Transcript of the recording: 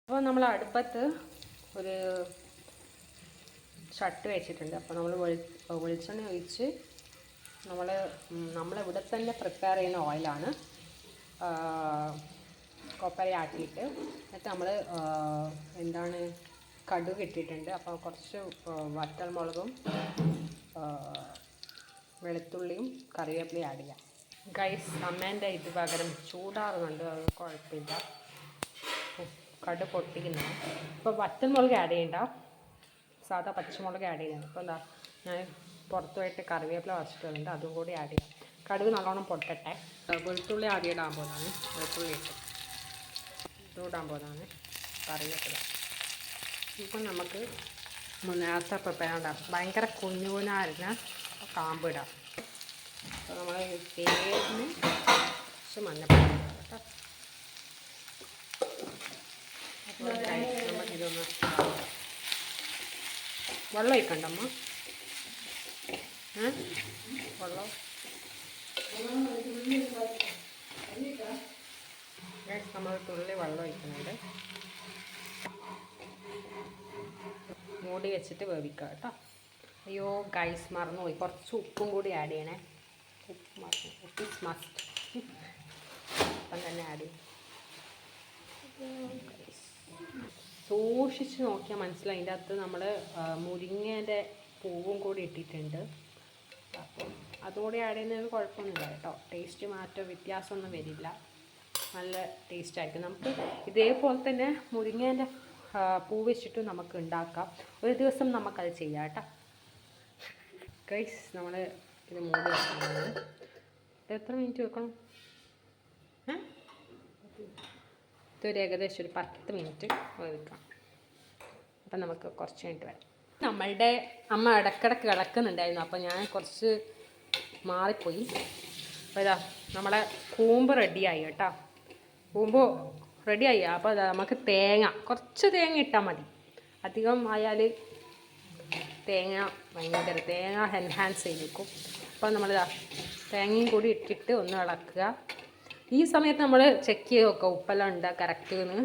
അപ്പോൾ നമ്മൾ അടുപ്പത്ത് ഒരു ചട്ടി വെച്ചിട്ടുണ്ട്. അപ്പോൾ നമ്മൾ വെളിച്ചെണ്ണ ഒഴിച്ച് നമ്മളിവിടെ തന്നെ പ്രിപ്പയർ ചെയ്യുന്ന ഓയിലാണ്. കൊപ്പര ആട്ടിയിട്ട് എന്നിട്ട് നമ്മൾ കടുക് ഇട്ടിട്ടുണ്ട്. അപ്പോൾ കുറച്ച് വറ്റൽമുളകും വെളുത്തുള്ളിയും കറിവേപ്പിലയും ആഡ് ചെയ്യാം. ഗൈസ്, അമ്മേൻ്റെ ഇത് പകരം ചൂടാറുന്നുണ്ട്, അത് കുഴപ്പമില്ല. കടുക് പൊട്ടിക്കുന്നത്. ഇപ്പോൾ വറ്റൽമുളക് ആഡ് ചെയ്യണ്ട, സാധാ പച്ചമുളക് ആഡ് ചെയ്യുന്നത്. അപ്പോൾ എന്താ, ഞാൻ പുറത്തു പോയിട്ട് കറിവേപ്പില വച്ചിട്ടുണ്ട്, അതും കൂടി ആഡ് ചെയ്യാം. കടുക് നല്ലോണം പൊട്ടട്ടെ. വെളുത്തുള്ളി ആദ്യം ഇടാൻ പോകുന്നതാണ്. വെളുത്തുള്ളി ഇട്ട് ഇടാൻ പോകുന്നതാണ് കറിവേപ്പില. ഇപ്പം നമുക്ക് നേരത്തെ പ്രിപ്പയർ ഉണ്ടാകും. ഭയങ്കര കുഞ്ഞുകുനായിരുന്ന കാമ്പ് ഇടാം. അപ്പോൾ നമ്മൾ പേരിന് കുറച്ച് മഞ്ഞപ്പൊടി കേട്ടോ. അപ്പോൾ നമുക്കിതൊന്ന് വെള്ളം ഒഴിക്കണ്ടമ്മ. വെള്ളം നമ്മൾ തുള്ളി വെള്ളം ഒഴിക്കുന്നുണ്ട്. മൂടി വെച്ചിട്ട് വേവിക്കുക കേട്ടോ. അയ്യോ ഗൈസ്, മറന്നുപോയി, കുറച്ച് ഉപ്പും കൂടി ആഡ് ചെയ്യണേ. ഉപ്പ് ഇസ് മസ്റ്റ്. അപ്പം തന്നെ ആഡ് ചെയ്യും. സൂക്ഷിച്ച് നോക്കിയാൽ മനസ്സിലായി, അതിൻ്റെ അകത്ത് നമ്മൾ മുരിങ്ങേൻ്റെ പൂവും കൂടി ഇട്ടിട്ടുണ്ട്. അപ്പം അതുകൂടി ആഡ് ചെയ്യുന്നതിന് കുഴപ്പമൊന്നുമില്ല കേട്ടോ. ടേസ്റ്റ് മാറ്റം വ്യത്യാസമൊന്നും വരില്ല, നല്ല ടേസ്റ്റ് ആയിരിക്കും. നമുക്ക് ഇതേപോലെ തന്നെ മുരിങ്ങേൻ്റെ പൂ വെച്ചിട്ട് നമുക്ക് ഉണ്ടാക്കാം. ഒരു ദിവസം നമുക്കത് ചെയ്യാം കേട്ടോ. ഗൈസ്, നമ്മൾ ഇത് മൂടി വെക്കണം. എത്ര മിനിറ്റ് വെക്കണം? ഇതൊരു ഏകദേശം ഒരു 10 മിനിറ്റ് വേവിക്കാം. അപ്പം നമുക്ക് കുറച്ച് കഴിഞ്ഞിട്ട് വരാം. നമ്മളുടെ അമ്മ ഇടയ്ക്കിടയ്ക്ക് കിടക്കുന്നുണ്ടായിരുന്നു, അപ്പോൾ ഞാൻ കുറച്ച് മാറിപ്പോയി. അപ്പോൾ ഇതാ നമ്മളെ കൂമ്പ് റെഡിയായി കേട്ടോ. കൂമ്പ് റെഡിയായി. അപ്പോൾ നമുക്ക് കുറച്ച് തേങ്ങ ഇട്ടാൽ മതി. അധികം ആയാൽ തേങ്ങ എൻഹാൻസ് ചെയ്ത് വെക്കും. അപ്പോൾ നമ്മളിതാ തേങ്ങയും കൂടി ഇട്ടിട്ട് ഒന്ന് ഇളക്കുക. ഈ സമയത്ത് നമ്മൾ ചെക്ക് ചെയ്ത് നോക്കുക ഉപ്പെല്ലാം ഉണ്ട് കറക്റ്റ് എന്ന്.